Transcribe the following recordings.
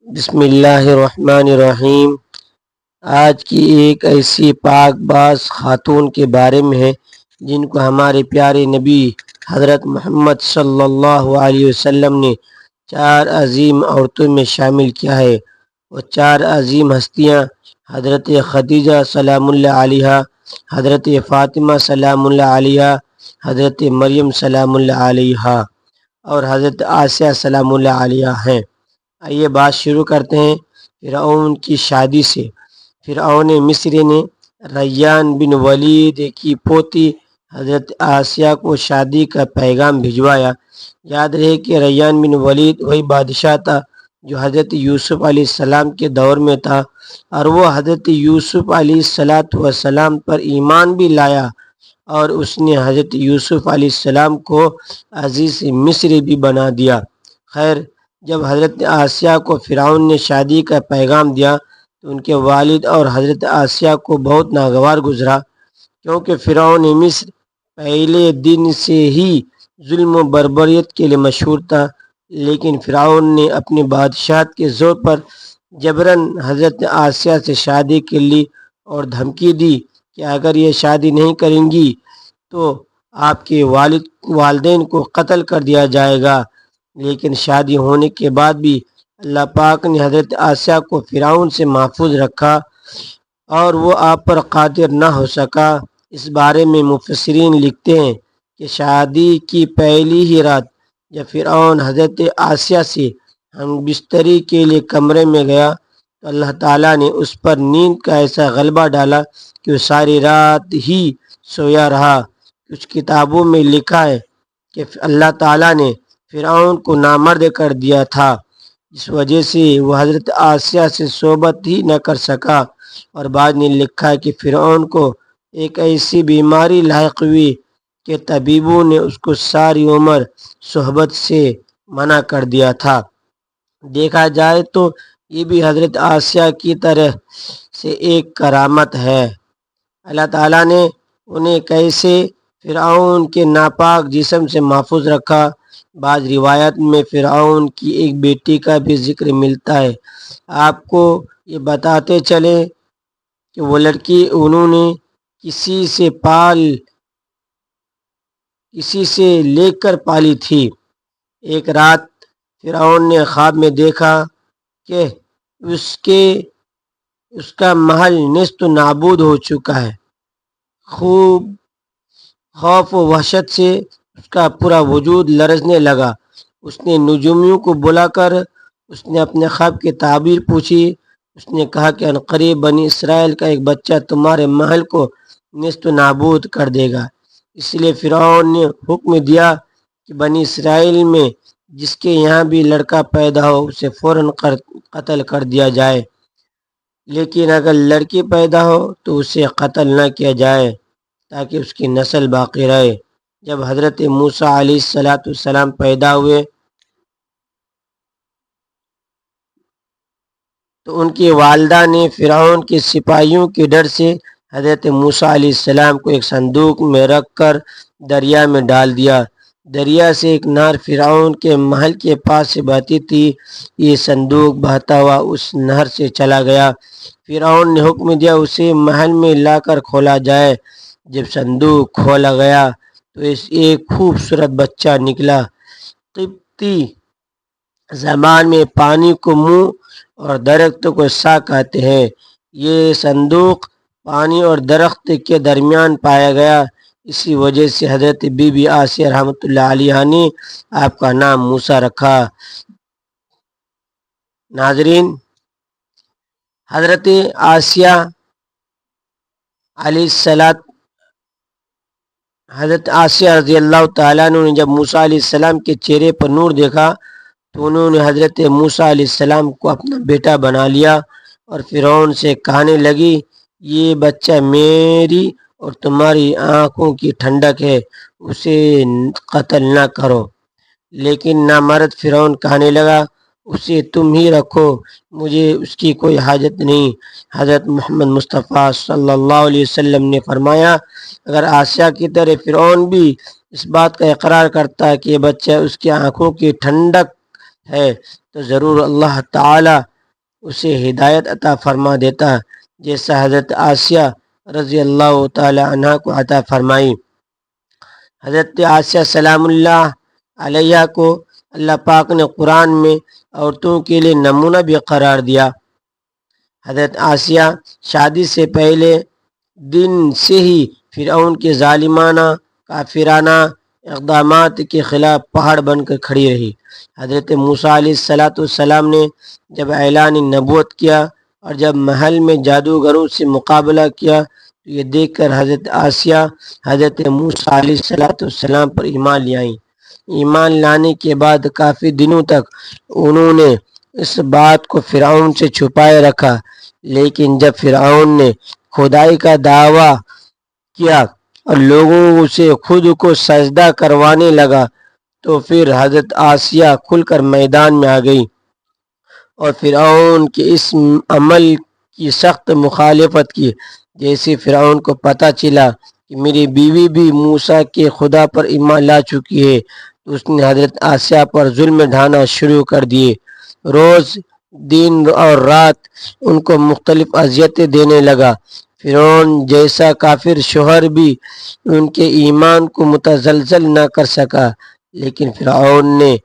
بسم اللہ الرحمن الرحیم۔ آج کی ایک ایسی پاک باز خاتون کے بارے میں ہے جن کو ہمارے پیارے نبی حضرت محمد صلی اللہ علیہ وسلم نے 4 عظیم عورتوں میں شامل کیا ہے۔ وہ 4 عظیم ہستیاں حضرت خدیجہ سلام اللہ علیہا، حضرت فاطمہ سلام اللہ علیہا، حضرت مریم سلام اللہ علیہا اور حضرت آسیہ سلام اللہ علیہا ہیں۔ آئیے بات شروع کرتے ہیں فرعون کی شادی سے۔ فرعون مصر نے ریان بن ولید کی پوتی حضرت آسیہ کو شادی کا پیغام بھجوایا۔ یاد رہے کہ ریان بن ولید وہی بادشاہ تھا جو حضرت یوسف علیہ السلام کے دور میں تھا، اور وہ حضرت یوسف علیہ السلام پر ایمان بھی لایا، اور اس نے حضرت یوسف علیہ السلام کو عزیز مصر بھی بنا دیا۔ خیر، جب حضرت آسیہ کو فرعون نے شادی کا پیغام دیا تو ان کے والد اور حضرت آسیہ کو بہت ناگوار گزرا، کیونکہ فرعون مصر پہلے دن سے ہی ظلم و بربریت کے لیے مشہور تھا۔ لیکن فرعون نے اپنی بادشاہت کے زور پر جبراً حضرت آسیہ سے شادی کے لی اور دھمکی دی کہ اگر یہ شادی نہیں کریں گی تو آپ کے والدین کو قتل کر دیا جائے گا۔ لیکن شادی ہونے کے بعد بھی اللہ پاک نے حضرت آسیہ کو فرعون سے محفوظ رکھا اور وہ آپ پر قادر نہ ہو سکا۔ اس بارے میں مفسرین لکھتے ہیں کہ شادی کی پہلی ہی رات جب فرعون حضرت آسیہ سے ہم بستری کے لیے کمرے میں گیا تو اللہ تعالیٰ نے اس پر نیند کا ایسا غلبہ ڈالا کہ وہ ساری رات ہی سویا رہا۔ کچھ کتابوں میں لکھا ہے کہ اللہ تعالیٰ نے فرعون کو نامرد کر دیا تھا، جس وجہ سے وہ حضرت آسیہ سے صحبت ہی نہ کر سکا، اور بعد نے لکھا ہے کہ فرعون کو ایک ایسی بیماری لاحق ہوئی کہ طبیبوں نے اس کو ساری عمر صحبت سے منع کر دیا تھا۔ دیکھا جائے تو یہ بھی حضرت آسیہ کی طرح سے ایک کرامت ہے۔ اللہ تعالیٰ نے انہیں کیسے فرعون کے ناپاک جسم سے محفوظ رکھا۔ بعض روایت میں فرعون کی ایک بیٹی کا بھی ذکر ملتا ہے۔ آپ کو یہ بتاتے چلیں کہ وہ لڑکی انہوں نے کسی سے لے کر پالی تھی۔ ایک رات فرعون نے خواب میں دیکھا کہ اس کا محل نیست و نابود ہو چکا ہے۔ خوف و وحشت سے اس کا پورا وجود لرزنے لگا۔ اس نے نجومیوں کو بلا کر اس نے اپنے خواب کی تعبیر پوچھی۔ اس نے کہا کہ عنقریب بنی اسرائیل کا ایک بچہ تمہارے محل کو نیست و نابود کر دے گا۔ اس لیے فرعون نے حکم دیا کہ بنی اسرائیل میں جس کے یہاں بھی لڑکا پیدا ہو اسے فوراً قتل کر دیا جائے، لیکن اگر لڑکی پیدا ہو تو اسے قتل نہ کیا جائے تاکہ اس کی نسل باقی رہے۔ جب حضرت موسیٰ علیہ السلام پیدا ہوئے تو ان کی والدہ نے فرعون کے سپاہیوں کے ڈر سے حضرت موسیٰ علیہ السلام کو ایک صندوق میں رکھ کر دریا میں ڈال دیا۔ دریا سے ایک نہر فرعون کے محل کے پاس سے بہتی تھی۔ یہ صندوق بہتا ہوا اس نہر سے چلا گیا۔ فرعون نے حکم دیا اسے محل میں لا کر کھولا جائے۔ جب صندوق کھولا گیا تو ایک خوبصورت بچہ نکلا۔ قبطی زبان میں پانی کو منہ اور درخت کو سا کہتے ہیں۔ یہ صندوق پانی اور درخت کے درمیان پایا گیا، اسی وجہ سے حضرت بی بی آسیہ رحمۃ اللہ علیہا نے آپ کا نام موسیٰ رکھا۔ ناظرین، حضرت آسیہ رضی اللہ تعالیٰ عنہ نے جب موسیٰ علیہ السلام کے چہرے پر نور دیکھا تو انہوں نے حضرت موسیٰ علیہ السلام کو اپنا بیٹا بنا لیا اور فرعون سے کہنے لگی، یہ بچہ میری اور تمہاری آنکھوں کی ٹھنڈک ہے، اسے قتل نہ کرو۔ لیکن نامرد فرعون کہنے لگا، اسے تم ہی رکھو، مجھے اس کی کوئی حاجت نہیں۔ حضرت محمد مصطفیٰ صلی اللہ علیہ وسلم نے فرمایا، اگر آسیہ کی طرح فرعون بھی اس بات کا اقرار کرتا ہے کہ یہ بچہ اس کی آنکھوں کی ٹھنڈک ہے تو ضرور اللہ تعالی اسے ہدایت عطا فرما دیتا جیسا حضرت آسیہ رضی اللہ تعالی عنہ کو عطا فرمائی۔ حضرت آسیہ سلام اللہ علیہ کو اللہ پاک نے قرآن میں عورتوں کے لیے نمونہ بھی قرار دیا۔ حضرت آسیہ شادی سے پہلے دن سے ہی فرعون کے ظالمانہ کافرانہ اقدامات کے خلاف پہاڑ بن کر کھڑی رہی۔ حضرت موسیٰ علیہ السلام نے جب اعلان نبوت کیا اور جب محل میں جادوگروں سے مقابلہ کیا تو یہ دیکھ کر حضرت آسیہ حضرت موسیٰ علیہ السلام پر ایمان لے آئیں۔ ایمان لانے کے بعد کافی دنوں تک انہوں نے اس بات کو فرعون سے چھپائے رکھا، لیکن جب فرعون نے خدائی کا دعویٰ کیا اور لوگوں سے خود کو سجدہ کروانے لگا تو پھر حضرت آسیہ کھل کر میدان میں آ گئی اور فرعون کے اس عمل کی سخت مخالفت کی۔ جیسے فرعون کو پتہ چلا کہ میری بیوی بھی موسیٰ کے خدا پر ایمان لا چکی ہے تو اس نے حضرت آسیہ پر ظلم ڈھانا شروع کر دیے۔ روز دن اور رات ان کو مختلف اذیتیں دینے لگا۔ فرعون جیسا کافر شوہر بھی ان کے ایمان کو متزلزل نہ کر سکا، لیکن فرعون نے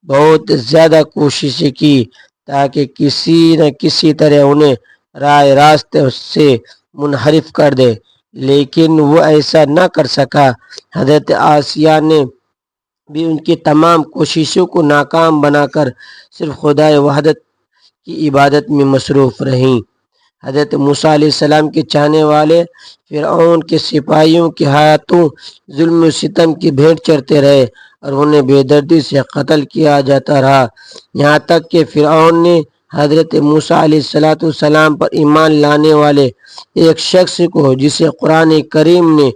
بہت زیادہ کوششیں کی تاکہ کسی نہ کسی طرح انہیں راہ راست سے منحرف کر دے، لیکن وہ ایسا نہ کر سکا۔ حضرت آسیہ نے بھی ان کی تمام کوششوں کو ناکام بنا کر صرف خدائے وحدت کی عبادت میں مصروف رہیں۔ حضرت موسیٰ علیہ السلام کے چاہنے والے فرعون کے سپاہیوں کے ہاتھوں ظلم و ستم کی بھیٹ چڑھتے رہے اور انہیں بے دردی سے قتل کیا جاتا رہا، یہاں تک کہ فرعون نے حضرت موسیٰ علیہ السلام پر ایمان لانے والے ایک شخص کو، جسے قرآن کریم نے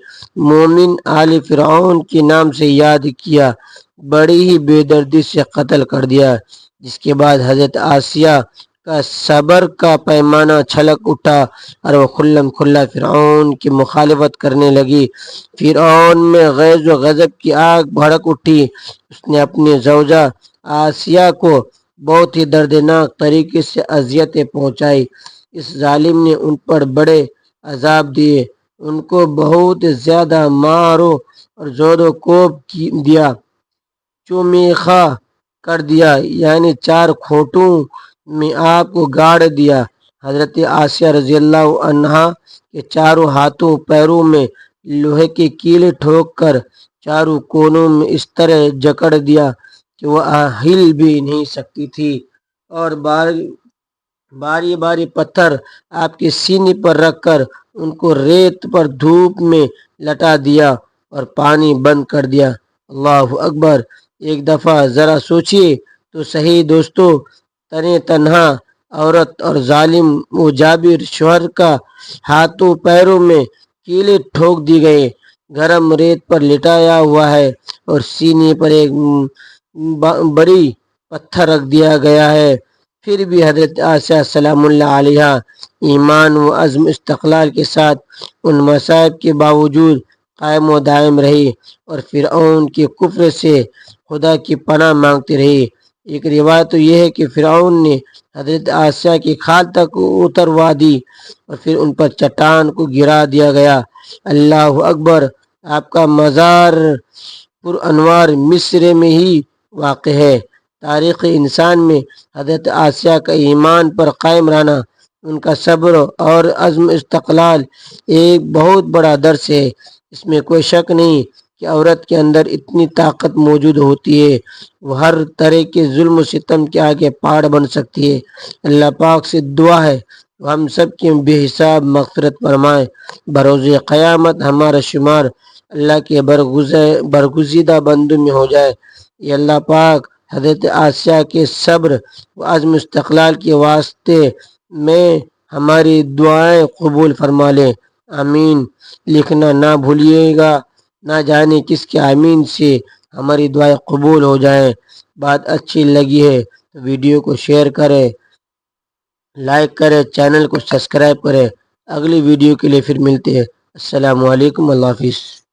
مومن آل فرعون کے نام سے یاد کیا، بڑی ہی بے دردی سے قتل کر دیا، جس کے بعد حضرت آسیہ کا صبر کا پیمانہ چھلک اٹھا اور وہ کھلم کھلا فرعون کی مخالفت کرنے لگی۔ فرعون میں غیظ و غضب کی آگ بھڑک اٹھی۔ اس نے اپنی زوجہ آسیہ کو بہت ہی دردناک طریقے سے اذیتیں پہنچائی۔ اس ظالم نے ان پر بڑے عذاب دیے، ان کو بہت زیادہ مارو اور زود و کوب دیا، چومیخا کر دیا، یعنی چار کھوٹوں میں آپ کو گاڑ دیا۔ حضرت آسیہ رضی اللہ عنہا کے چاروں ہاتھوں پیروں میں لوہے کے کیلے ٹھوک کر چاروں کونوں میں اس طرح جکڑ دیا کہ وہ ہل بھی نہیں سکتی تھی، اور باری باری پتھر آپ کے سینے پر رکھ کر ان کو ریت پر دھوپ میں لٹا دیا اور پانی بند کر دیا۔ اللہ اکبر! ایک دفعہ ذرا سوچئے تو صحیح دوستو، تنہا عورت اور ظالم و جابر شوہر کا ہاتھوں پیروں میں کیلے ٹھوک دی گئے، گرم ریت پر لٹایا ہوا ہے اور سینے پر ایک بڑی پتھر رکھ دیا گیا ہے، پھر بھی حضرت آسیہ سلام اللہ علیہ ایمان و عزم استقلال کے ساتھ ان مصائب کے باوجود قائم و دائم رہی اور فرعون کے کفر سے خدا کی پناہ مانگتی رہی۔ ایک روایت تو یہ ہے کہ فرعون نے حضرت آسیہ کی کھال تک اتروا دی اور پھر ان پر چٹان کو گرا دیا گیا۔ اللہ اکبر! آپ کا مزار پر انوار مصر میں ہی واقع ہے۔ تاریخ انسان میں حضرت آسیہ کا ایمان پر قائم رہنا، ان کا صبر اور عزم استقلال ایک بہت بڑا درس ہے۔ اس میں کوئی شک نہیں کہ عورت کے اندر اتنی طاقت موجود ہوتی ہے، وہ ہر طرح کے ظلم و ستم کے آگے پہاڑ بن سکتی ہے۔ اللہ پاک سے دعا ہے وہ ہم سب کی بے حساب مغفرت فرمائے، بروز قیامت ہمارا شمار اللہ کے برگزیدہ بندوں میں ہو جائے۔ یہ اللہ پاک حضرت آسیہ کے صبر و عزم استقلال کے واسطے میں ہماری دعائیں قبول فرما لے، آمین۔ لکھنا نہ بھولیے گا، نہ جانے کس کے آمین سے ہماری دعائیں قبول ہو جائیں۔ بات اچھی لگی ہے تو ویڈیو کو شیئر کریں، لائک کریں، چینل کو سبسکرائب کریں۔ اگلی ویڈیو کے لیے پھر ملتے ہیں۔ السلام علیکم، اللہ حافظ۔